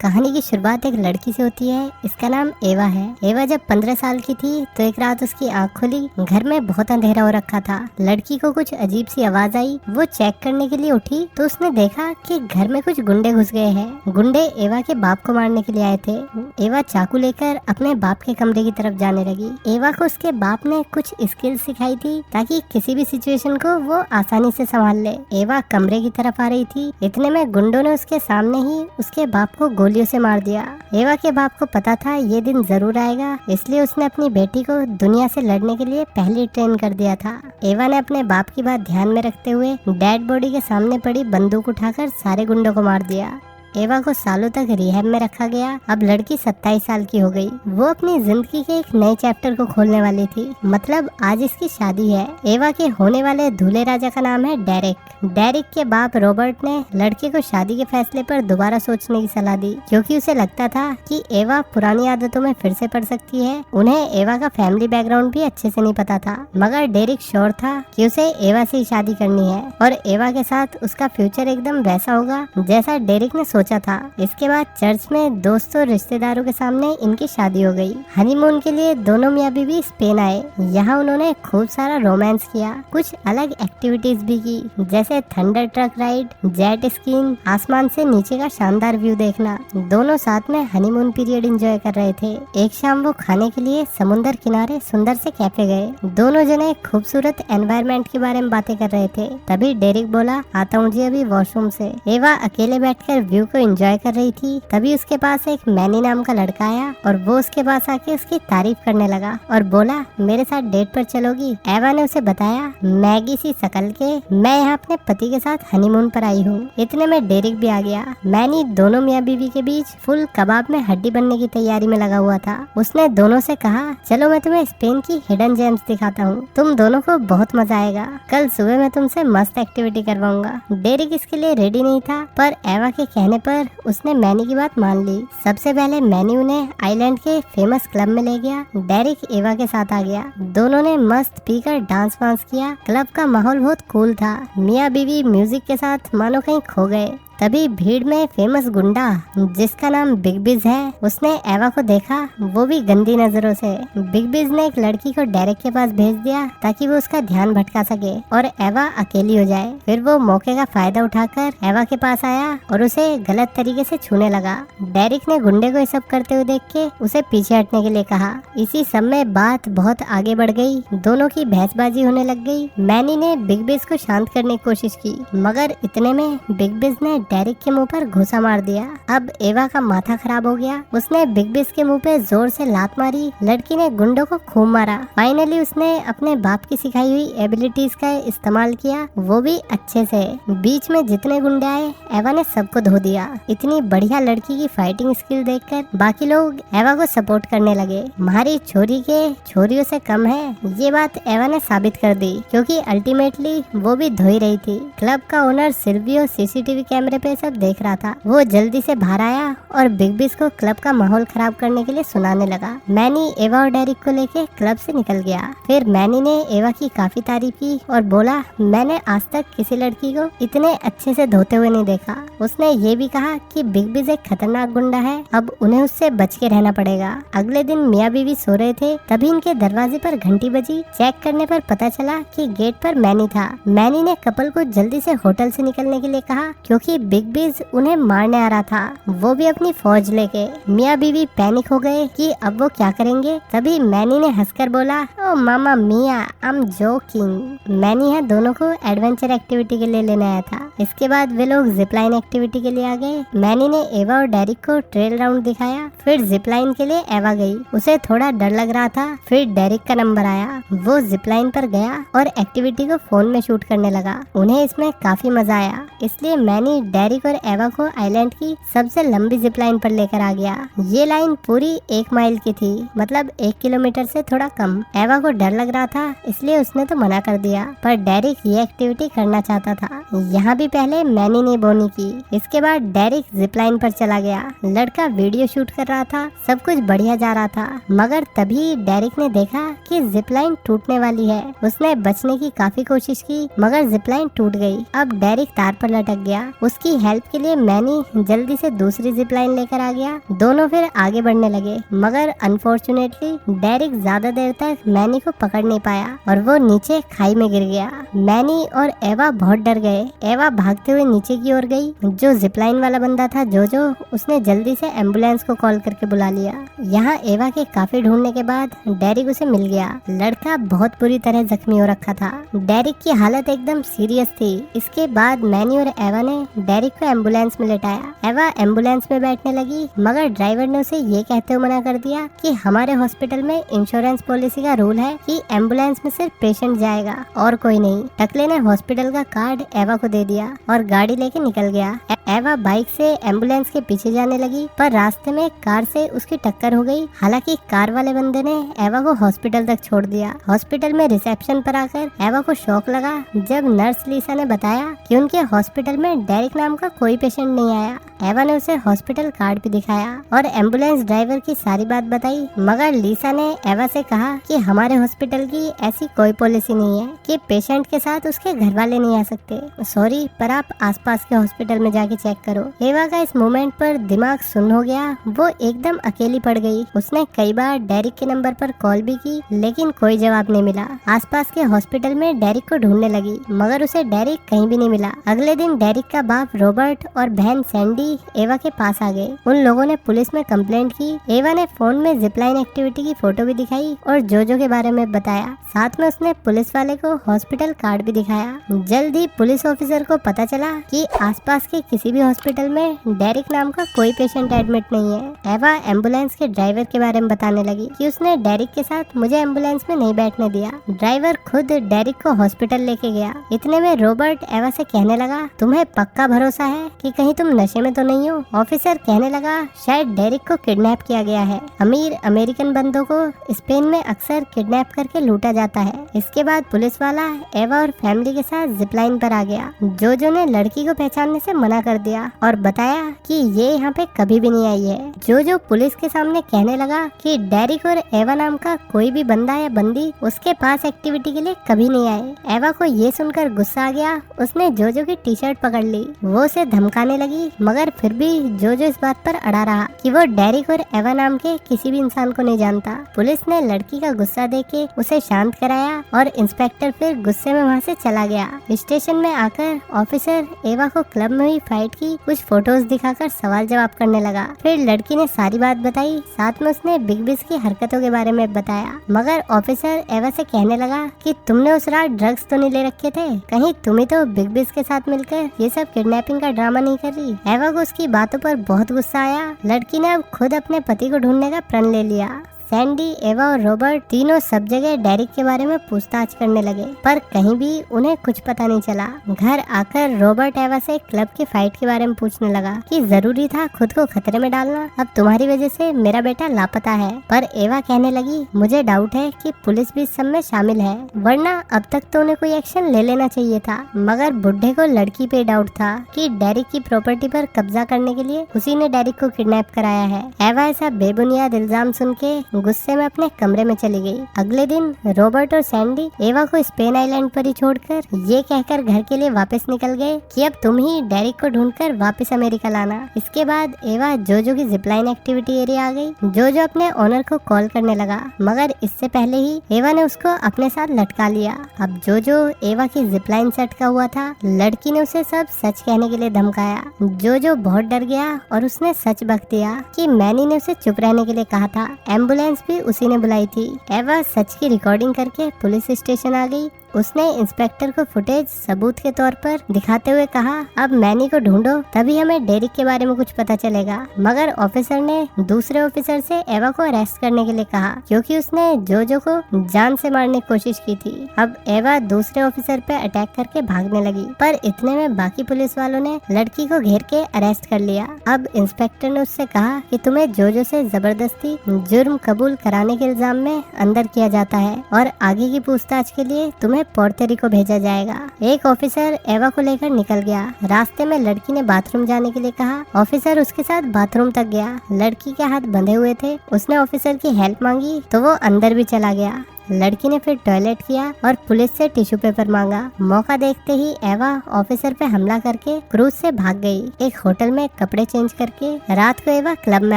कहानी की शुरुआत एक लड़की से होती है। इसका नाम एवा है। एवा जब 15 साल की थी तो एक रात उसकी आंख खुली। घर में बहुत अंधेरा हो रखा था। लड़की को कुछ अजीब सी आवाज आई। वो चेक करने के लिए उठी तो उसने देखा कि घर में कुछ गुंडे घुस गए हैं। गुंडे एवा के बाप को मारने के लिए आए थे। एवा चाकू लेकर अपने बाप के कमरे की तरफ जाने लगी। एवा को उसके बाप ने कुछ स्किल सिखाई थी ताकि किसी भी सिचुएशन को वो आसानी से संभाल ले। एवा कमरे की तरफ आ रही थी, इतने में गुंडों ने उसके सामने ही उसके बाप को गोलियों से मार दिया। एवा के बाप को पता था ये दिन जरूर आएगा, इसलिए उसने अपनी बेटी को दुनिया से लड़ने के लिए पहले ट्रेन कर दिया था। एवा ने अपने बाप की बात ध्यान में रखते हुए डेड बॉडी के सामने पड़ी बंदूक उठाकर सारे गुंडों को मार दिया। एवा को सालों तक रिहैब में रखा गया। अब लड़की 27 साल की हो गई। वो अपनी जिंदगी के एक नए चैप्टर को खोलने वाली थी। मतलब आज इसकी शादी है। एवा के होने वाले दूल्हे राजा का नाम है डेरिक। डेरिक के बाप रॉबर्ट ने लड़के को शादी के फैसले पर दोबारा सोचने की सलाह दी, क्योंकि उसे लगता था कि एवा पुरानी आदतों में फिर से पड़ सकती है। उन्हें एवा का फैमिली बैकग्राउंड भी अच्छे से नहीं पता था, मगर डेरिक श्योर था कि उसे एवा से ही शादी करनी है और एवा के साथ उसका फ्यूचर एकदम वैसा होगा जैसा डेरिक ने सोचा था। इसके बाद चर्च में दोस्तों रिश्तेदारों के सामने इनकी शादी हो गई। हनीमून के लिए दोनों मियाँ बीवी स्पेन आए। यहाँ उन्होंने खूब सारा रोमांस किया, कुछ अलग एक्टिविटीज भी की, जैसे thunder truck ride, jet skiing, आसमान से नीचे का शानदार व्यू देखना। दोनों साथ में हनीमून पीरियड एंजॉय कर रहे थे। एक शाम वो खाने के लिए समुद्र किनारे सुंदर से कैफे गए। दोनों जने खूबसूरत एनवायरनमेंट के बारे में बातें कर रहे थे। तभी डेरिक बोला, आता हूँ जी अभी वॉशरूम से। एवा अकेले बैठकर व्यू को एंजॉय कर रही थी। तभी उसके पास एक मैनी नाम का लड़का आया और वो उसके पास आके उसकी तारीफ करने लगा और बोला, मेरे साथ डेट पर चलोगी? एवा ने उसे बताया, मैगी सी शकल के, मैं यहाँ अपने पति के साथ हनीमून पर आई हूँ। इतने में डेरिक भी आ गया। मैनी दोनों मियाँ बीवी के बीच फुल कबाब में हड्डी बनने की तैयारी में लगा हुआ था। उसने दोनों से कहा, चलो मैं तुम्हें स्पेन की हिडन जेम्स दिखाता हूँ, तुम दोनों को बहुत मजा आएगा। कल सुबह मैं तुमसे मस्त एक्टिविटी करवाऊंगा। डेरिक इसके लिए रेडी नहीं था, पर एवा के कहने पर उसने मैनी की बात मान ली। सबसे पहले मैनी उन्हें आइलैंड के फेमस क्लब में ले गया। डेरिक एवा के साथ आ गया। दोनों ने मस्त पीकर डांस वांस किया। क्लब का माहौल बहुत कूल था। मियाँ बीवी म्यूजिक के साथ मानो कहीं खो गए। तभी भीड़ में फेमस गुंडा जिसका नाम बिग बिज है, उसने एवा को देखा, वो भी गंदी नजरों से। बिग बिज ने एक लड़की को डेरिक के पास भेज दिया ताकि वो उसका ध्यान भटका सके और एवा अकेली हो जाए। फिर वो मौके का फायदा उठाकर एवा के पास आया और उसे गलत तरीके से छूने लगा। डेरिक ने गुंडे को ये सब करते हुए देख के उसे पीछे हटने के लिए कहा। इसी समय बात बहुत आगे बढ़ गई। दोनों की बहसबाजी होने लग गई। मैनी ने बिग बिज को शांत करने की कोशिश की, मगर इतने में बिग बिज ने डेरिक के मुंह पर घूंसा मार दिया। अब एवा का माथा खराब हो गया। उसने बिग बिज के मुंह पे जोर से लात मारी। लड़की ने गुंडों को खूब मारा। फाइनली उसने अपने बाप की सिखाई हुई एबिलिटीज का इस्तेमाल किया, वो भी अच्छे से। बीच में जितने गुंडे आए एवा ने सबको धो दिया। इतनी बढ़िया लड़की की फाइटिंग स्किल देखकर बाकी लोग एवा को सपोर्ट करने लगे। हमारी छोरी के छोरियों से कम है, ये बात एवा ने साबित कर दी, क्योंकि अल्टीमेटली वो भी धो ही रही थी। क्लब का ओनर सिल्वियो सीसीटीवी कैमरे पे सब देख रहा था। वो जल्दी से बाहर आया और बिग बिज को क्लब का माहौल खराब करने के लिए सुनाने लगा। मैनी एवा और डेरिक को लेके क्लब से निकल गया। फिर मैनी ने एवा की काफी तारीफ की और बोला, मैंने आज तक किसी लड़की को इतने अच्छे से धोते हुए नहीं देखा। उसने ये भी कहा कि बिग बिज एक खतरनाक गुंडा है, अब उन्हें उससे बच के रहना पड़ेगा। अगले दिन मियाँ बीवी सो रहे थे, तभी इनके दरवाजे पर घंटी बजी। चेक करने पर पता चला कि गेट पर मैनी था। मैनी ने कपल को जल्दी से होटल से निकलने के लिए कहा, क्योंकि बिग बिज उन्हें मारने आ रहा था, वो भी अपनी फौज लेके। मियाँ बीवी पैनिक हो गए कि अब वो क्या करेंगे। तभी मैनी ने हंसकर बोला, ओ मामा मिया, आई एम जोकिंग। मैनी है दोनों को एडवेंचर एक्टिविटी के लिए लेने आया था। इसके बाद वे लोग जिपलाइन एक्टिविटी के लिए आ गए। मैनी ने एवा और डेरिक को ट्रेल राउंड दिखाया। फिर जिपलाइन के लिए एवा गई। उसे थोड़ा डर लग रहा था। फिर डेरिक का नंबर आया। वो जिपलाइन पर गया और एक्टिविटी को फोन में शूट करने लगा। उन्हें इसमें काफी मजा आया, इसलिए मैनी डेरिक और एवा को आइलैंड की सबसे लंबी जिप लाइन पर लेकर आ गया। ये लाइन पूरी 1 माइल की थी, मतलब 1 किलोमीटर से थोड़ा कम। एवा को डर लग रहा था, इसलिए उसने तो मना कर दिया, पर डेरिक ये एक्टिविटी करना चाहता था। यहाँ भी पहले मैनी ने बोनी की। इसके बाद डेरिक जिप लाइन पर चला गया। लड़का वीडियो शूट कर रहा था, सब कुछ बढ़िया जा रहा था, मगर तभी डेरिक ने देखा कि जिप लाइन टूटने वाली है। उसने बचने की काफी कोशिश की, मगर जिप लाइन टूट गई। अब डेरिक तार पर लटक गया। उसकी हेल्प के लिए मैनी जल्दी से दूसरी जिप लाइन लेकर आ गया। दोनों फिर आगे बढ़ने लगे, मगर अनफॉर्चुनेटली डेरिक ज्यादा देर तक मैनी को पकड़ नहीं पाया और वो नीचे खाई में गिर गया। मैनी और एवा बहुत डर गए। एवा भागते हुए नीचे की ओर गई। जो जिपलाइन वाला बंदा था जोजो, उसने जल्दी से एम्बुलेंस को कॉल करके बुला लिया। यहाँ एवा के काफी ढूंढने के बाद डेरिक उसे मिल गया। लड़का बहुत बुरी तरह जख्मी हो रखा था। डेरिक की हालत एकदम सीरियस थी। इसके बाद मैनी और एवा ने डेरिक को एम्बुलेंस में लेटाया। एवा एम्बुलेंस में बैठने लगी, मगर ड्राइवर ने उसे ये कहते हुए मना कर दिया कि हमारे हॉस्पिटल में इंश्योरेंस पॉलिसी का रूल है कि एम्बुलेंस में सिर्फ पेशेंट जाएगा और कोई नहीं। टकले ने हॉस्पिटल का कार्ड एवा को दे दिया और गाड़ी लेके निकल गया। एवा बाइक से एम्बुलेंस के पीछे जाने लगी, पर रास्ते में कार से उसकी टक्कर हो गई। हालांकि कार वाले बंदे ने एवा को हॉस्पिटल तक छोड़ दिया। हॉस्पिटल में रिसेप्शन पर आकर एवा को शौक लगा जब नर्स लीसा ने बताया कि उनके हॉस्पिटल में डेरिक नाम का कोई पेशेंट नहीं आया। एवा ने उसे हॉस्पिटल कार्ड भी दिखाया और एम्बुलेंस ड्राइवर की सारी बात बताई, मगर लीसा ने एवा से कहा कि हमारे हॉस्पिटल की ऐसी कोई पॉलिसी नहीं है कि पेशेंट के साथ उसके घर वाले नहीं आ सकते। सॉरी, पर आप आसपास के हॉस्पिटल में जाके चेक करो। एवा का इस मोमेंट पर दिमाग सुन्न हो गया। वो एकदम अकेली पड़ गई। उसने कई बार डेरिक के नंबर पर कॉल भी की, लेकिन कोई जवाब नहीं मिला। आसपास के हॉस्पिटल में डेरिक को ढूंढने लगी, मगर उसे डेरिक कहीं भी नहीं मिला। अगले दिन डेरिक का बाप रॉबर्ट और बहन सैंडी एवा के पास आ गए। उन लोगों ने पुलिस में कंप्लेंट की। एवा ने फोन में जिपलाइन एक्टिविटी की फोटो भी दिखाई और जोजो के बारे में बताया। साथ में उसने पुलिस वाले को हॉस्पिटल कार्ड भी दिखाया। जल्द ही पुलिस ऑफिसर को पता चला कि आसपास के किसी भी हॉस्पिटल में डेरिक नाम का कोई पेशेंट एडमिट नहीं है। एवा एम्बुलेंस के ड्राइवर के बारे में बताने लगी कि उसने डेरिक के साथ मुझे एम्बुलेंस में नहीं बैठने दिया। ड्राइवर खुद डेरिक को हॉस्पिटल लेके गया। इतने में रॉबर्ट एवा से कहने लगा, तुम्हें पक्का भरोसा है कि कहीं तुम नशे में तो नहीं हो? ऑफिसर कहने लगा, शायद डेरिक को किडनैप किया गया है। अमीर अमेरिकन बंदों को स्पेन में अक्सर किडनैप करके लूटा जाता है। इसके बाद पुलिस वाला एवा और फैमिली के साथ जिपलाइन पर आ गया। जोजो ने लड़की को पहचानने से मना कर दिया और बताया कि ये यहाँ पे कभी भी नहीं आई है। जोजो पुलिस के सामने कहने लगा कि डेरिक और एवा नाम का कोई भी बंदा या बंदी उसके पास एक्टिविटी के लिए कभी नहीं आए। एवा को ये सुनकर गुस्सा आ गया। उसने जोजो की टी शर्ट पकड़ ली। वो उसे धमकाने लगी, मगर फिर भी जोजो इस बात पर अड़ा रहा कि वो डेरिक और एवा नाम के किसी भी इंसान को नहीं जानता। पुलिस ने लड़की का गुस्सा देख के उसे शांत कराया और इंस्पेक्टर फिर गुस्से में वहाँ से चला गया। स्टेशन में आकर ऑफिसर एवा को क्लब में हुई फाइट की कुछ फोटोज दिखाकर सवाल जवाब करने लगा। फिर लड़की ने सारी बात बताई। साथ में उसने बिग बिस की हरकतों के बारे में बताया, मगर ऑफिसर एवा से कहने लगा कि तुमने उस रात ड्रग्स तो नहीं ले रखे थे? कहीं तुम ही तो बिग बिस के साथ मिलकर ये सब किडनैपिंग का ड्रामा नहीं कर रही? एवा को उसकी बातों पर बहुत गुस्सा आया। लड़की ने अब खुद अपने पति को ढूंढने का प्रण ले लिया। सैंडी, एवा और रॉबर्ट तीनों सब जगह डेरिक के बारे में पूछताछ करने लगे, पर कहीं भी उन्हें कुछ पता नहीं चला। घर आकर रॉबर्ट एवा से क्लब की फाइट के बारे में पूछने लगा कि जरूरी था खुद को खतरे में डालना? अब तुम्हारी वजह से मेरा बेटा लापता है। पर एवा कहने लगी, मुझे डाउट है कि पुलिस भी इस सब में शामिल है, वरना अब तक तो उन्हें कोई एक्शन ले लेना चाहिए था। मगर बुढ़े को लड़की पे डाउट था कि डेरिक की प्रॉपर्टी पर कब्जा करने के लिए उसी ने डेरिक को किडनैप कराया है। एवा ऐसा बेबुनियाद इल्जाम सुन के गुस्से में अपने कमरे में चली गई। अगले दिन रॉबर्ट और सैंडी एवा को स्पेन आइलैंड पर ही छोड़कर ये कहकर घर के लिए वापस निकल गए कि अब तुम ही डेरिक को ढूंढकर वापस अमेरिका लाना। इसके बाद एवा जोजो की जिपलाइन एक्टिविटी एरिया आ गई। जोजो अपने ओनर को कॉल करने लगा, मगर इससे पहले ही एवा ने उसको अपने साथ लटका लिया। अब जोजो एवा की जिपलाइन से अटका हुआ था। लड़की ने उसे सब सच कहने के लिए धमकाया। जोजो बहुत डर गया और उसने सच बक दिया कि मैनी ने उसे चुप रहने के लिए कहा था। एम्बुलेंस भी उसी ने बुलाई थी। एवा सच की रिकॉर्डिंग करके पुलिस स्टेशन आ गई। उसने इंस्पेक्टर को फुटेज सबूत के तौर पर दिखाते हुए कहा, अब मैनी को ढूंढो, तभी हमें डेरिक के बारे में कुछ पता चलेगा। मगर ऑफिसर ने दूसरे ऑफिसर से एवा को अरेस्ट करने के लिए कहा, क्योंकि उसने जोजो को जान से मारने की कोशिश की थी। अब एवा दूसरे ऑफिसर पे अटैक करके भागने लगी, पर इतने में बाकी पुलिस वालों ने लड़की को घेर के अरेस्ट कर लिया। अब इंस्पेक्टर ने उससे कहा कि तुम्हें जोजो से जबरदस्ती जुर्म कबूल कराने के इल्जाम में अंदर किया जाता है और आगे की पूछताछ के लिए तुम्हें पोर्टोरिको भेजा जाएगा। एक ऑफिसर एवा को लेकर निकल गया। रास्ते में लड़की ने बाथरूम जाने के लिए कहा। ऑफिसर उसके साथ बाथरूम तक गया। लड़की के हाथ बंधे हुए थे। उसने ऑफिसर की हेल्प मांगी तो वो अंदर भी चला गया। लड़की ने फिर टॉयलेट किया और पुलिस से टिश्यू पेपर मांगा। मौका देखते ही एवा ऑफिसर पे हमला करके क्रूज से भाग गई। एक होटल में कपड़े चेंज करके रात को एवा क्लब में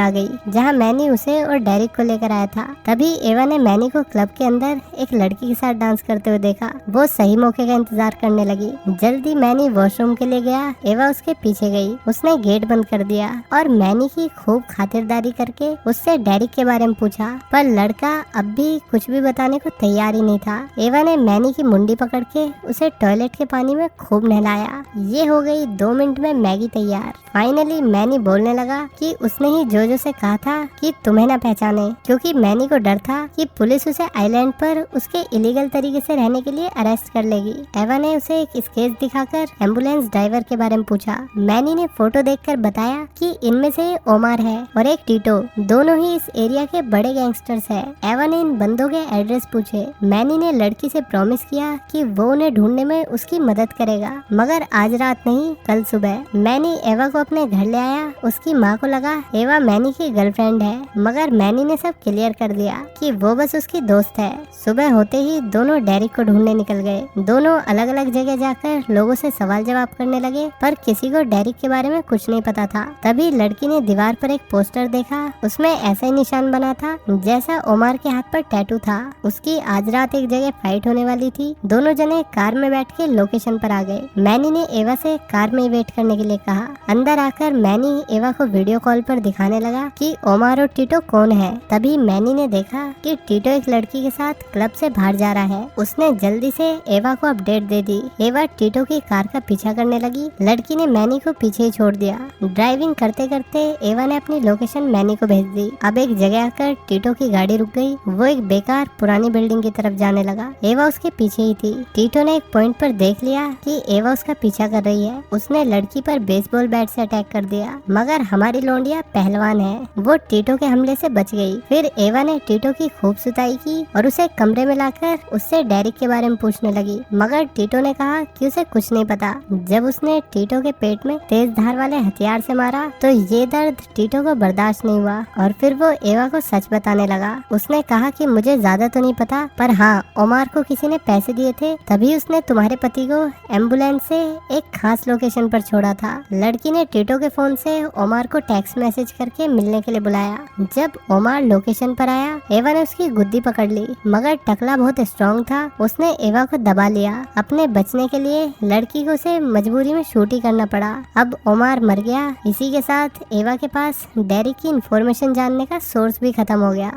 आ गई, जहाँ मैनी उसे और डेरिक को लेकर आया था। तभी एवा ने मैनी को क्लब के अंदर एक लड़की के साथ डांस करते हुए देखा। वो सही मौके का इंतजार करने लगी। जल्दी मैनी वॉशरूम के लिए गया। एवा उसके पीछे गई। उसने गेट बंद कर दिया और मैनी की खूब खातिरदारी करके उससे डेरिक के बारे में पूछा, पर लड़का अब भी कुछ भी बताने को तैयार ही नहीं था। एवा ने मैनी की मुंडी पकड़ के उसे टॉयलेट के पानी में खूब नहलाया। ये हो गई 2 मिनट में मैगी तैयार। फाइनली मैनी बोलने लगा कि उसने ही जोजो से कहा था कि तुम्हें न पहचाने, क्योंकि मैनी को डर था कि पुलिस उसे आइलैंड पर उसके इलीगल तरीके से रहने के लिए अरेस्ट कर लेगी। एवा ने उसे एक स्केच दिखाकर एम्बुलेंस ड्राइवर के बारे में पूछा। मैनी ने फोटो देखकर बताया कि इनमें से ओमार है और एक टीटो, दोनों ही इस एरिया के बड़े गैंगस्टर्स है। एवा ने इन बंदों के एड्रेस पूछे। मैनी ने लड़की से प्रॉमिस किया कि वो उन्हें ढूंढने में उसकी मदद करेगा, मगर आज रात नहीं, कल सुबह। मैनी एवा को अपने घर ले आया। उसकी माँ को लगा एवा मैनी की गर्लफ्रेंड है, मगर मैनी ने सब क्लियर कर दिया कि वो बस उसकी दोस्त है। सुबह होते ही दोनों डेरिक को ढूंढने निकल गए। दोनों अलग अलग जगह जाकर लोगों से सवाल जवाब करने लगे, पर किसी को डेरिक के बारे में कुछ नहीं पता था। तभी लड़की ने दीवार पर एक पोस्टर देखा। उसमें ऐसा ही निशान बना था जैसा ओमार के हाथ पर टैटू था। उसकी आज रात एक जगह फाइट होने वाली थी। दोनों जने कार में बैठ के लोकेशन पर आ गए। मैनी ने एवा से कार में वेट करने के लिए कहा। अंदर आकर मैनी एवा को वीडियो कॉल पर दिखाने लगा कि ओमार और टीटो कौन है। तभी मैनी ने देखा कि टीटो एक लड़की के साथ क्लब से बाहर जा रहा है। उसने जल्दी से एवा को अपडेट दे दी। एवा टीटो की कार का पीछा करने लगी। लड़की ने मैनी को पीछे ही छोड़ दिया। ड्राइविंग करते करते एवा ने अपनी लोकेशन मैनी को भेज दी। अब एक जगह आकर टीटो की गाड़ी रुक गई। वो एक बेकार पुरानी बिल्डिंग की तरफ जाने लगा। एवा उसके पीछे ही थी। टीटो ने एक पॉइंट पर देख लिया कि एवा उसका पीछा कर रही है। उसने लड़की पर बेसबॉल बैट से अटैक कर दिया, मगर हमारी लोंडिया पहलवान है, वो टीटो के हमले से बच गई। फिर एवा ने टीटो की खूब सुताई की और उसे कमरे में लाकर उससे डेरिक के बारे में पूछने लगी, मगर टीटो ने कहा कि उसे कुछ नहीं पता। जब उसने टीटो के पेट में तेज धार वाले हथियार से मारा तो ये दर्द टीटो को बर्दाश्त नहीं हुआ और फिर वो एवा को सच बताने लगा। उसने कहा कि मुझे ज्यादा तो नहीं पता, पर हाँ, ओमार को किसी ने पैसे दिए थे, तभी उसने तुम्हारे पति को एम्बुलेंस से एक खास लोकेशन पर छोड़ा था। लड़की ने टीटो के फोन से ओमार को टेक्स्ट मैसेज करके मिलने के लिए बुलाया। जब ओमार लोकेशन पर आया, एवा ने उसकी गुद्दी पकड़ ली, मगर टकला बहुत स्ट्रॉन्ग था। उसने एवा को दबा लिया। अपने बचने के लिए लड़की को उसे मजबूरी में शूट ही करना पड़ा। अब ओमार मर गया। इसी के साथ एवा के पास डेरिक की इंफॉर्मेशन जानने का सोर्स भी खत्म हो गया।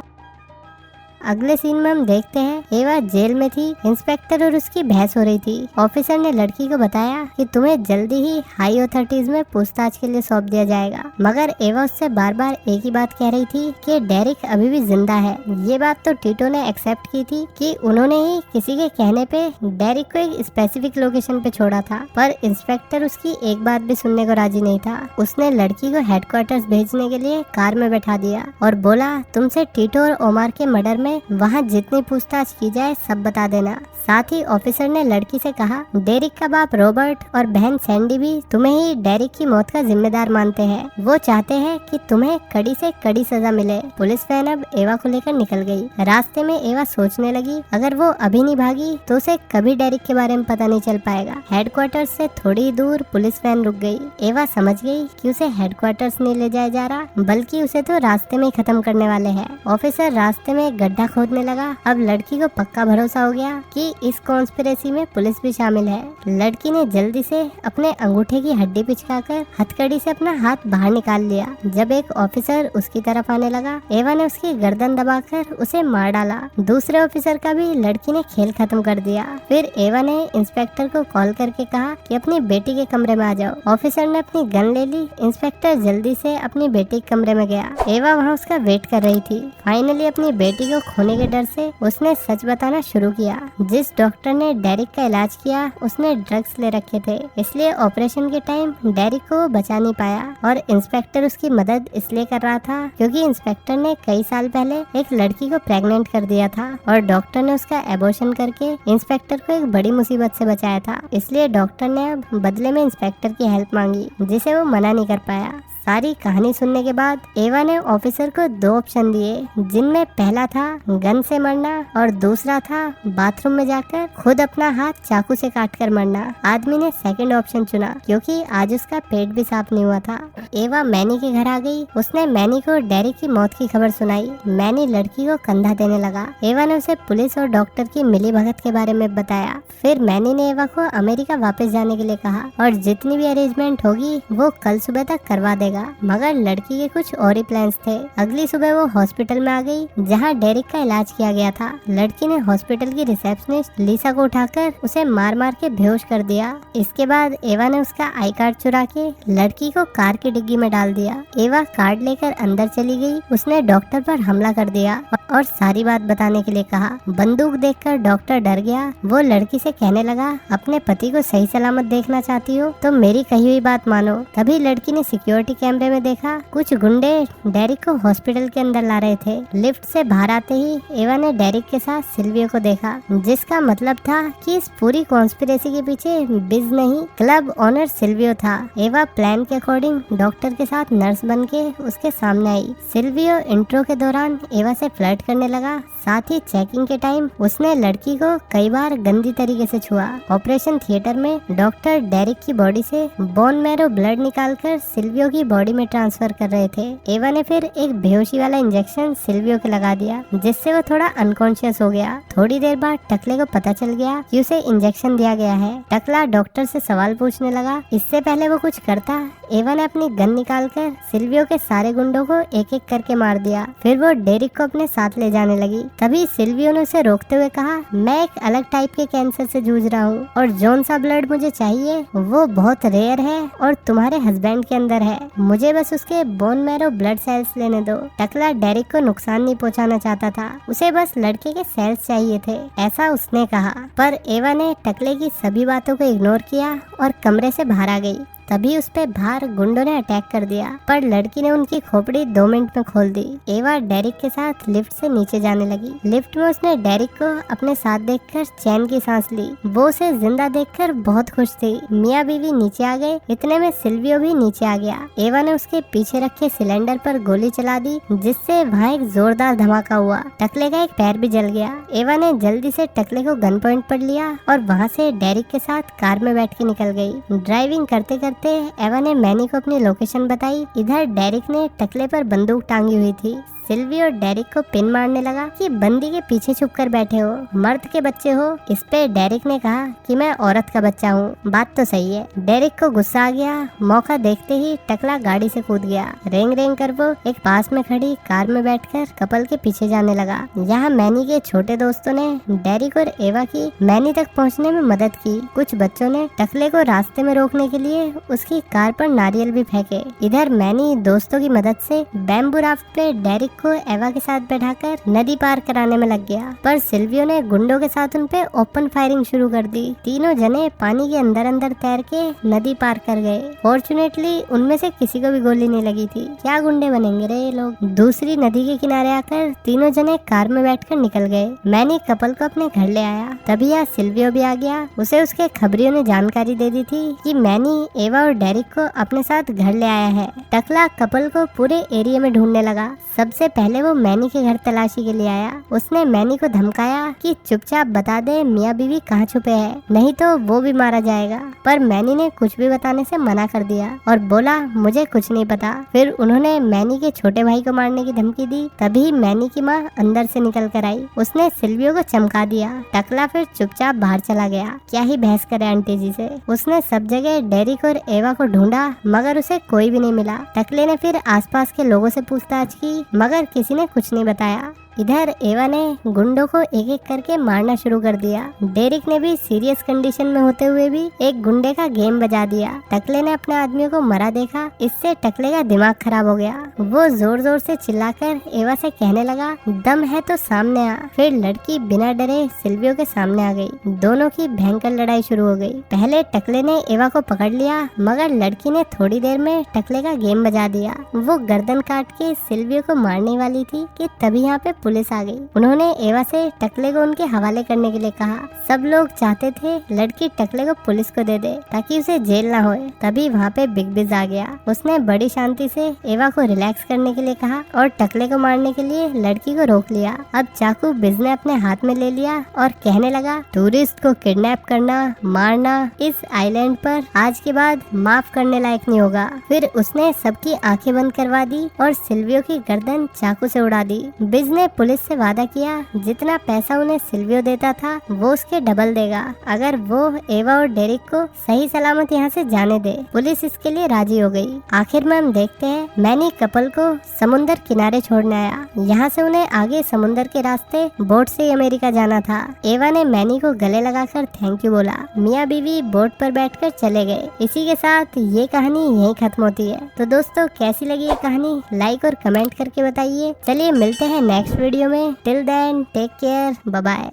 अगले सीन में हम देखते हैं एवा जेल में थी। इंस्पेक्टर और उसकी बहस हो रही थी। ऑफिसर ने लड़की को बताया कि तुम्हें जल्दी ही हाई अथॉरिटीज में पूछताछ के लिए सौंप दिया जाएगा, मगर एवा उससे बार बार एक ही बात कह रही थी कि डेरिक अभी भी जिंदा है। ये बात तो टीटो ने एक्सेप्ट की थी कि उन्होंने ही किसी के कहने पे डेरिक को एक स्पेसिफिक लोकेशन पे छोड़ा था, पर इंस्पेक्टर उसकी एक बात भी सुनने को राजी नहीं था। उसने लड़की को हेडक्वार्टर्स भेजने के लिए कार में बैठा दिया और बोला, तुमसे टीटो और ओमार के मर्डर में वहाँ जितनी पूछताछ की जाए सब बता देना। साथ ही ऑफिसर ने लड़की से कहा, डेरिक का बाप रॉबर्ट और बहन सैंडी भी तुम्हें ही डेरिक की मौत का जिम्मेदार मानते हैं। वो चाहते हैं कि तुम्हें कड़ी से कड़ी सजा मिले। पुलिस वैन अब एवा को लेकर निकल गई। रास्ते में एवा सोचने लगी, अगर वो अभी नहीं भागी तो उसे कभी डेरिक के बारे में पता नहीं चल पाएगा। हेडक्वार्टर्स से थोड़ी दूर पुलिस वैन रुक गई। एवा समझ गई कि उसे हेडक्वार्टर्स नहीं ले जाया जा रहा, बल्कि उसे तो रास्ते में ही खत्म करने वाले हैं। ऑफिसर रास्ते में एक गड्ढा खोदने लगा। अब लड़की को पक्का भरोसा हो गया कि इस कॉन्स्पिरेसी में पुलिस भी शामिल है। लड़की ने जल्दी से अपने अंगूठे की हड्डी पिचकाकर हथकड़ी से अपना हाथ बाहर निकाल लिया। जब एक ऑफिसर उसकी तरफ आने लगा, एवा ने उसकी गर्दन दबाकर उसे मार डाला। दूसरे ऑफिसर का भी लड़की ने खेल खत्म कर दिया। फिर एवा ने इंस्पेक्टर को कॉल करके कहा कि अपनी बेटी के कमरे में आ जाओ। ऑफिसर ने अपनी गन ले ली। इंस्पेक्टर जल्दी से अपनी बेटी के कमरे में गया। एवा वहाँ उसका वेट कर रही थी। फाइनली अपनी बेटी को खोने के डर से उसने सच बताना शुरू किया। जिस डॉक्टर ने डेरिक का इलाज किया उसने ड्रग्स ले रखे थे, इसलिए ऑपरेशन के टाइम डेरिक को बचा नहीं पाया। और इंस्पेक्टर उसकी मदद इसलिए कर रहा था क्योंकि इंस्पेक्टर ने कई साल पहले एक लड़की को प्रेग्नेंट कर दिया था और डॉक्टर ने उसका एबॉर्शन करके इंस्पेक्टर को एक बड़ी मुसीबत से बचाया था। इसलिए डॉक्टर ने अब बदले में इंस्पेक्टर की हेल्प मांगी, जिसे वो मना नहीं कर पाया। सारी कहानी सुनने के बाद एवा ने ऑफिसर को 2 ऑप्शन दिए, जिनमें पहला था गन से मरना और दूसरा था बाथरूम में जाकर खुद अपना हाथ चाकू से काटकर मरना। आदमी ने सेकंड ऑप्शन चुना क्योंकि आज उसका पेट भी साफ नहीं हुआ था। एवा मैनी के घर आ गई। उसने मैनी को डेरिक की मौत की खबर सुनाई। मैनी लड़की को कंधा देने लगा। एवा ने उसे पुलिस और डॉक्टर की मिलीभगत के बारे में बताया। फिर मैनी ने एवा को अमेरिका वापस जाने के लिए कहा और जितनी भी अरेंजमेंट होगी वो कल सुबह तक करवा देगा। मगर लड़की के कुछ और ही प्लान्स थे। अगली सुबह वो हॉस्पिटल में आ गई जहाँ डेरिक का इलाज किया गया था। लड़की ने हॉस्पिटल की रिसेप्शनिस्ट लिसा को उठाकर उसे मार मार के बेहोश कर दिया। इसके बाद एवा ने उसका आई कार्ड चुरा के लड़की को कार की डिग्गी में डाल दिया। एवा कार्ड लेकर अंदर चली गई। उसने डॉक्टर पर हमला कर दिया और सारी बात बताने के लिए कहा। बंदूक देखकर डॉक्टर डर गया। वो लड़की से कहने लगा, अपने पति को सही सलामत देखना चाहती हो तो मेरी कही हुई बात मानो। तभी लड़की ने सिक्योरिटी कैमरे में देखा कुछ गुंडे डेरिक को हॉस्पिटल के अंदर ला रहे थे। लिफ्ट से बाहर आते ही एवा ने डेरिक के साथ सिल्वियो को देखा, जिसका मतलब था कि इस पूरी कॉन्स्पिरेसी के पीछे बिज नहीं, क्लब ओनर सिल्वियो था। एवा प्लान के अकॉर्डिंग डॉक्टर के साथ नर्स बन के उसके सामने आई। सिल्वियो इंट्रो के दौरान एवा से फ्लर्ट करने लगा। साथ ही चेकिंग के टाइम उसने लड़की को कई बार गंदी तरीके से छुआ। ऑपरेशन थिएटर में डॉक्टर डेरिक की बॉडी से बोन मैरो ब्लड निकालकर सिल्वियो की बॉडी में ट्रांसफर कर रहे थे। एवा ने फिर एक बेहोशी वाला इंजेक्शन सिल्वियो को लगा दिया, जिससे वो थोड़ा अनकॉन्शियस हो गया। थोड़ी देर बाद टकले को पता चल गया कि उसे इंजेक्शन दिया गया है। टकला डॉक्टर से सवाल पूछने लगा। इससे पहले वो कुछ करता, एवा ने अपनी गन निकालकर सिल्वियो के सारे गुंडों को एक एक करके मार दिया। फिर वो डेरिक को अपने साथ ले जाने लगी। तभी सिल्वियो ने उसे रोकते हुए कहा, मैं एक अलग टाइप के कैंसर से जूझ रहा हूँ और जोन सा ब्लड मुझे चाहिए वो बहुत रेयर है और तुम्हारे हस्बैंड के अंदर है। मुझे बस उसके बोन मैरो ब्लड सेल्स लेने दो। टकला डेरिक को नुकसान नहीं पहुँचाना चाहता था, उसे बस लड़के के सेल्स चाहिए थे, ऐसा उसने कहा। पर एवा ने टकले की सभी बातों को इग्नोर किया और कमरे से बाहर आ गई। तभी उस पे बाहर गुंडों ने अटैक कर दिया, पर लड़की ने उनकी खोपड़ी 2 मिनट में खोल दी। एवा डेरिक के साथ लिफ्ट से नीचे जाने लगी। लिफ्ट में उसने डेरिक को अपने साथ देखकर चैन की सांस ली। वो उसे जिंदा देखकर बहुत खुश थी। मियाँ बीवी नीचे आ गए। इतने में सिल्वियो भी नीचे आ गया। एवा ने उसके पीछे रखे सिलेंडर पर गोली चला दी, जिससे वहाँ एक जोरदार धमाका हुआ। टकले का एक पैर भी जल गया। एवा ने जल्दी से टकले को गन पॉइंट पर लिया और वहाँ से डेरिक के साथ कार में बैठ के निकल गई। ड्राइविंग करते करते एवा ने मैनी को अपनी लोकेशन बताई। इधर डेरिक ने टकले पर बंदूक टांगी हुई थी। सिल्वियो डेरिक को पिन मारने लगा कि बंदी के पीछे छुप कर बैठे हो, मर्द के बच्चे हो। इस पे डेरिक ने कहा कि मैं औरत का बच्चा हूँ। बात तो सही है। डेरिक को गुस्सा आ गया। मौका देखते ही टकला गाड़ी से कूद गया। रेंग रेंग कर वो एक पास में खड़ी कार में बैठकर कपल के पीछे जाने लगा। यहाँ मैनी के छोटे दोस्तों ने डेरिक और एवा की मैनी तक पहुँचने में मदद की। कुछ बच्चों ने टकले को रास्ते में रोकने के लिए उसकी कार पर नारियल भी फेंके। इधर मैनी दोस्तों की मदद से बैम्बू राफ्ट पे डेरिक को एवा के साथ बैठाकर नदी पार कराने में लग गया। पर सिल्वियो ने गुंडों के साथ उनपे ओपन फायरिंग शुरू कर दी। तीनों जने पानी के अंदर अंदर तैर के नदी पार कर गए। फॉर्चुनेटली उनमें से किसी को भी गोली नहीं लगी थी। क्या गुंडे बनेंगे रे ये लोग। दूसरी नदी के किनारे आकर तीनों जने कार में बैठकर निकल गए। मैंने कपल को अपने घर ले आया। तभी यहाँ सिल्वियो भी आ गया। उसे उसके खबरियों ने जानकारी दे दी थी कि मैनी एवा और डेरिक को अपने साथ घर ले आया है। टकला कपल को पूरे एरिया में ढूंढने लगा। सबसे पहले वो मैनी के घर तलाशी के लिए आया। उसने मैनी को धमकाया कि चुपचाप बता दे मियाँ बीवी कहाँ छुपे हैं, नहीं तो वो भी मारा जाएगा। पर मैनी ने कुछ भी बताने से मना कर दिया और बोला मुझे कुछ नहीं पता। फिर उन्होंने मैनी के छोटे भाई को मारने की धमकी दी। तभी मैनी की माँ अंदर से निकल कर आई। उसने सिल्वियो को चमका दिया। टकला फिर चुपचाप बाहर चला गया। क्या ही बहस करे आंटी जी से। उसने सब जगह डेरिक और एवा को ढूंढा, मगर उसे कोई भी नहीं मिला। टकले ने फिर आसपास के लोगों से पूछताछ की, मगर किसी ने कुछ नहीं बताया। इधर एवा ने गुंडों को एक एक करके मारना शुरू कर दिया। डेरिक ने भी सीरियस कंडीशन में होते हुए भी एक गुंडे का गेम बजा दिया। टकले ने अपने आदमियों को मरा देखा। इससे टकले का दिमाग खराब हो गया। वो जोर जोर से चिल्लाकर एवा से कहने लगा, दम है तो सामने आ। फिर लड़की बिना डरे सिल्वियो के सामने आ गई। दोनों की भयंकर लड़ाई शुरू हो गई। पहले टकले ने एवा को पकड़ लिया, मगर लड़की ने थोड़ी देर में टकले का गेम बजा दिया। वो गर्दन काट के सिल्वियो को मारने वाली थी कि तभी यहाँ पे पुलिस आ गई। उन्होंने एवा से टकले को उनके हवाले करने के लिए कहा। सब लोग चाहते थे लड़की टकले को पुलिस को दे दे ताकि उसे जेल ना होए। तभी वहाँ पे बिग बिज आ गया। उसने बड़ी शांति से एवा को रिलैक्स करने के लिए कहा और टकले को मारने के लिए लड़की को रोक लिया। अब चाकू बिज ने अपने हाथ में ले लिया और कहने लगा, टूरिस्ट को किडनैप करना, मारना इस आइलैंड पर आज के बाद माफ करने लायक नहीं होगा। फिर उसने सबकी आंखें बंद करवा दी और सिल्वियो की गर्दन चाकू से उड़ा दी। बिज ने पुलिस से वादा किया जितना पैसा उन्हें सिल्वियो देता था वो उसके डबल देगा अगर वो एवा और डेरिक को सही सलामत यहाँ से जाने दे। पुलिस इसके लिए राजी हो गई। आखिर में हम देखते हैं मैनी कपल को समुंदर किनारे छोड़ने आया। यहाँ से उन्हें आगे समुंदर के रास्ते बोट से अमेरिका जाना था। एवा ने मैनी को गले लगाकर थैंक यू बोला। मियाँ बीवी बोट पर बैठकर चले गए। इसी के साथ ये कहानी यहीं खत्म होती है। तो दोस्तों कैसी लगी ये कहानी लाइक और कमेंट करके बताइए। चलिए मिलते हैं नेक्स्ट वीडियो में। Till then take care, bye bye.